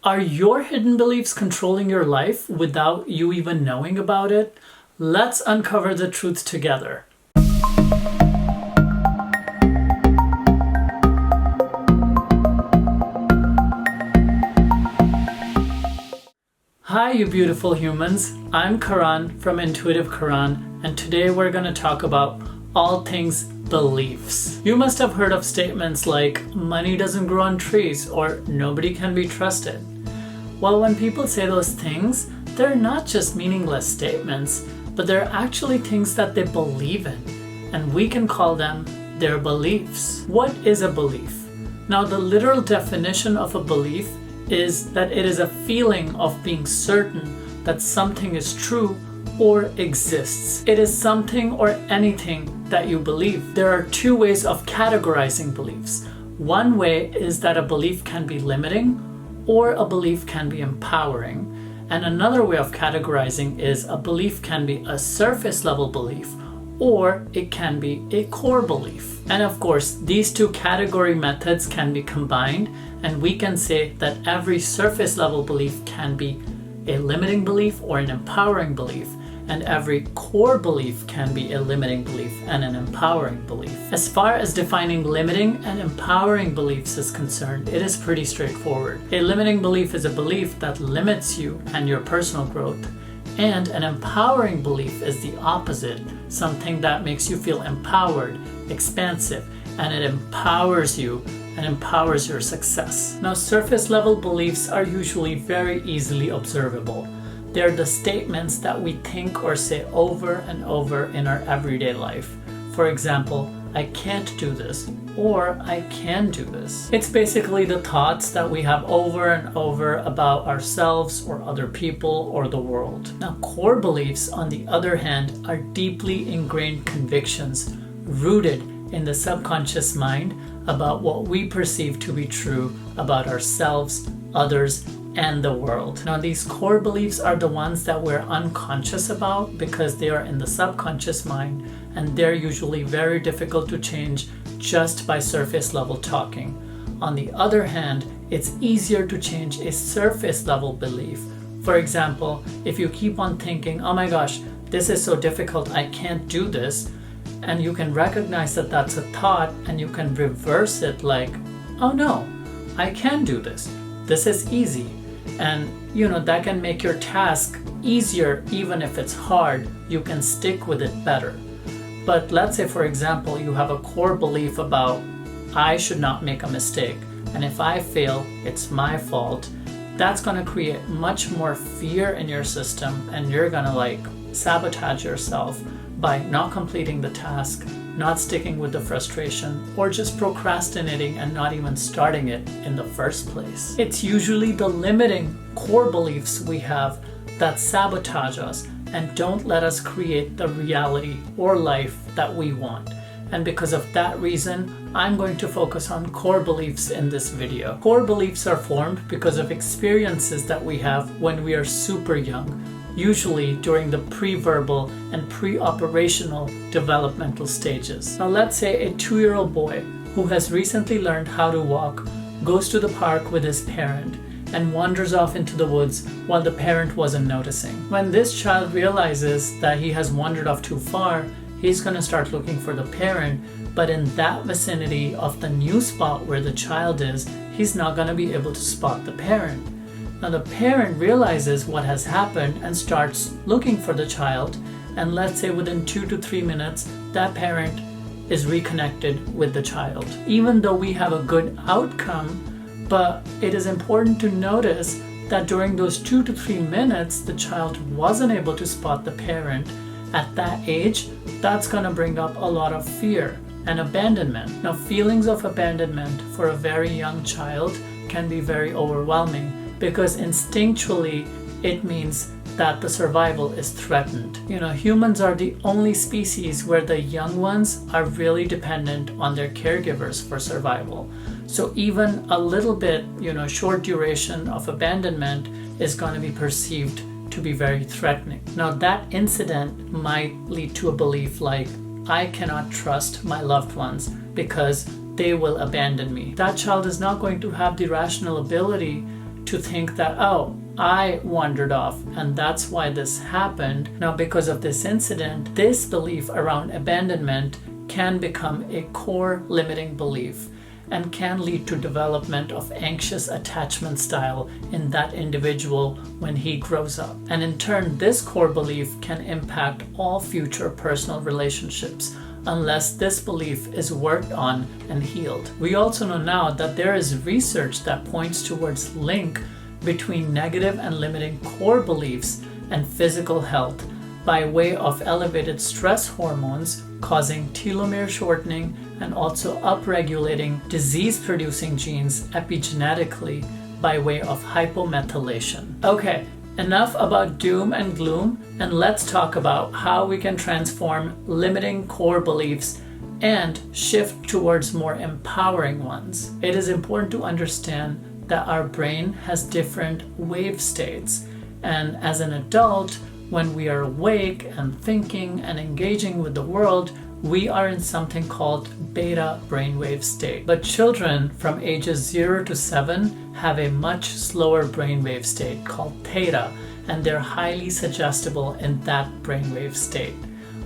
Are your hidden beliefs controlling your life without you even knowing about it? Let's uncover the truth together. Hi, you beautiful humans. I'm Karan from Intuitive Karan, and today we're going to talk about all things beliefs. You must have heard of statements like money doesn't grow on trees or nobody can be trusted. Well, when people say those things, they're not just meaningless statements, but they're actually things that they believe in, and we can call them their beliefs. What is a belief? Now, the literal definition of a belief is that it is a feeling of being certain that something is true or exists. It is something or anything that you believe. There are two ways of categorizing beliefs. One way is that a belief can be limiting or a belief can be empowering. And another way of categorizing is a belief can be a surface level belief or it can be a core belief. And of course, these two category methods can be combined, and we can say that every surface level belief can be a limiting belief or an empowering belief, and every core belief can be a limiting belief and an empowering belief. As far as defining limiting and empowering beliefs is concerned, it is pretty straightforward. A limiting belief is a belief that limits you and your personal growth, and an empowering belief is the opposite, something that makes you feel empowered, expansive, and it empowers you and empowers your success. Now, surface level beliefs are usually very easily observable. They're the statements that we think or say over and over in our everyday life. For example, I can't do this, or I can do this. It's basically the thoughts that we have over and over about ourselves or other people or the world. Now, core beliefs, on the other hand, are deeply ingrained convictions rooted in the subconscious mind about what we perceive to be true about ourselves, others, and the world. Now, these core beliefs are the ones that we're unconscious about because they are in the subconscious mind, and they're usually very difficult to change just by surface level talking. On the other hand, it's easier to change a surface level belief. For example, if you keep on thinking, oh my gosh, this is so difficult, I can't do this, and you can recognize that that's a thought and you can reverse it like, oh no, I can do this. This is easy. And that can make your task easier. Even if it's hard, you can stick with it better. But let's say, for example, you have a core belief about I should not make a mistake, and if I fail, it's my fault. That's going to create much more fear in your system, and you're going to sabotage yourself by not completing the task, not sticking with the frustration, or just procrastinating and not even starting it in the first place. It's usually the limiting core beliefs we have that sabotage us and don't let us create the reality or life that we want. And because of that reason, I'm going to focus on core beliefs in this video. Core beliefs are formed because of experiences that we have when we are super young, usually during the pre-verbal and pre-operational developmental stages. Now, let's say a 2-year-old boy who has recently learned how to walk goes to the park with his parent and wanders off into the woods while the parent wasn't noticing. When this child realizes that he has wandered off too far, he's going to start looking for the parent, but in that vicinity of the new spot where the child is, he's not going to be able to spot the parent. Now, the parent realizes what has happened and starts looking for the child, and let's say within 2 to 3 minutes, that parent is reconnected with the child. Even though we have a good outcome, but it is important to notice that during those 2 to 3 minutes, the child wasn't able to spot the parent. At that age, that's going to bring up a lot of fear and abandonment. Now, feelings of abandonment for a very young child can be very overwhelming, because instinctually it means that the survival is threatened. Humans are the only species where the young ones are really dependent on their caregivers for survival. So even a little bit, short duration of abandonment is going to be perceived to be very threatening. Now, that incident might lead to a belief like, I cannot trust my loved ones because they will abandon me. That child is not going to have the rational ability to think that, oh, I wandered off and that's why this happened. Now, because of this incident, this belief around abandonment can become a core limiting belief and can lead to development of anxious attachment style in that individual when he grows up. And in turn, this core belief can impact all future personal relationships unless this belief is worked on and healed. We also know now that there is research that points towards link between negative and limiting core beliefs and physical health by way of elevated stress hormones causing telomere shortening and also upregulating disease-producing genes epigenetically by way of hypomethylation. Okay, enough about doom and gloom, and let's talk about how we can transform limiting core beliefs and shift towards more empowering ones. It is important to understand that our brain has different wave states, and as an adult, when we are awake and thinking and engaging with the world, we are in something called beta brainwave state. But children from ages 0 to 7 have a much slower brainwave state called theta, and they're highly suggestible in that brainwave state.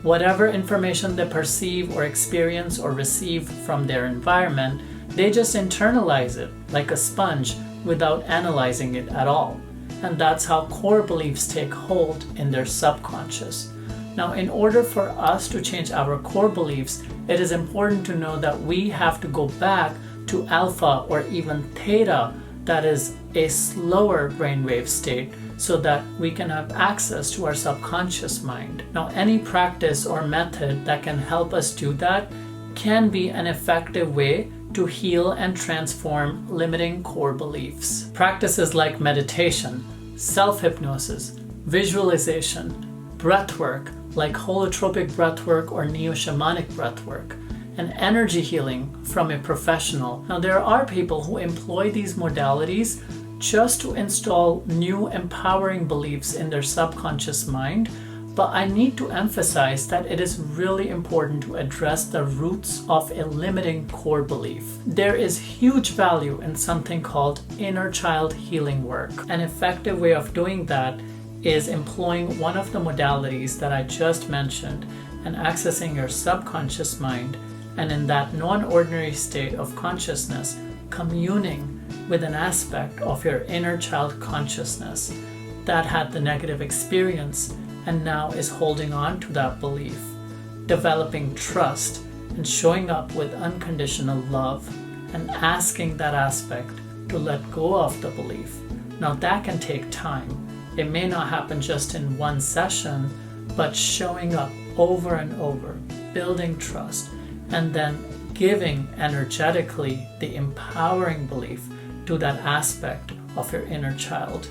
Whatever information they perceive or experience or receive from their environment, they just internalize it like a sponge without analyzing it at all. And that's how core beliefs take hold in their subconscious. Now, in order for us to change our core beliefs, it is important to know that we have to go back to alpha or even theta, that is a slower brainwave state, so that we can have access to our subconscious mind. Now, any practice or method that can help us do that can be an effective way to heal and transform limiting core beliefs. Practices like meditation, self-hypnosis, visualization, breathwork like holotropic breathwork or neo-shamanic breathwork, and energy healing from a professional. Now, there are people who employ these modalities just to install new empowering beliefs in their subconscious mind, but I need to emphasize that it is really important to address the roots of a limiting core belief. There is huge value in something called inner child healing work. An effective way of doing that is employing one of the modalities that I just mentioned and accessing your subconscious mind, and in that non-ordinary state of consciousness, communing with an aspect of your inner child consciousness that had the negative experience and now is holding on to that belief, developing trust and showing up with unconditional love and asking that aspect to let go of the belief. Now, that can take time. It may not happen just in one session, but showing up over and over, building trust, and then giving energetically the empowering belief to that aspect of your inner child.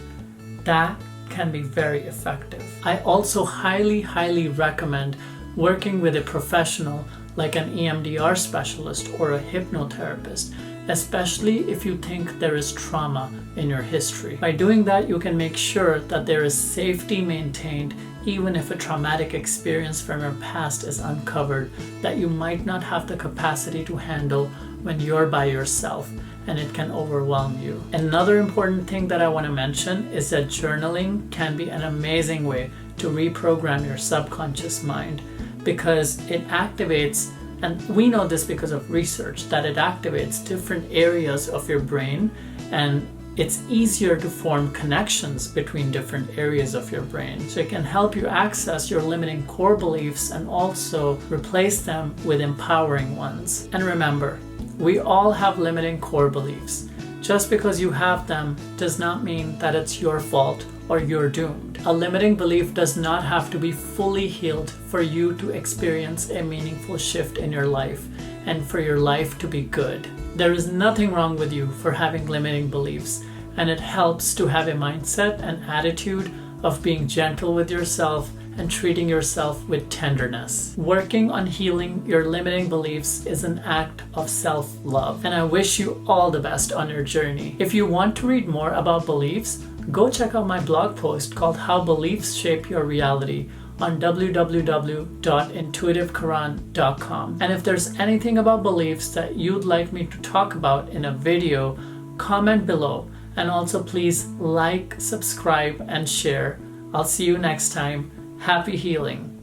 That can be very effective. I also highly recommend working with a professional like an EMDR specialist or a hypnotherapist, especially if you think there is trauma in your history. By doing that, you can make sure that there is safety maintained even if a traumatic experience from your past is uncovered that you might not have the capacity to handle when you're by yourself, and it can overwhelm you. Another important thing that I want to mention is that journaling can be an amazing way to reprogram your subconscious mind, because it activates, and we know this because of research, that it activates different areas of your brain, and it's easier to form connections between different areas of your brain. So it can help you access your limiting core beliefs and also replace them with empowering ones. And remember, we all have limiting core beliefs. Just because you have them does not mean that it's your fault or you're doomed. A limiting belief does not have to be fully healed for you to experience a meaningful shift in your life and for your life to be good. There is nothing wrong with you for having limiting beliefs, and it helps to have a mindset and attitude of being gentle with yourself and treating yourself with tenderness. Working on healing your limiting beliefs is an act of self-love, and I wish you all the best on your journey. If you want to read more about beliefs, go check out my blog post called How Beliefs Shape Your Reality on www.intuitivekaran.com. And if there's anything about beliefs that you'd like me to talk about in a video, comment below And also please like, subscribe, and share. I'll see you next time. Happy healing.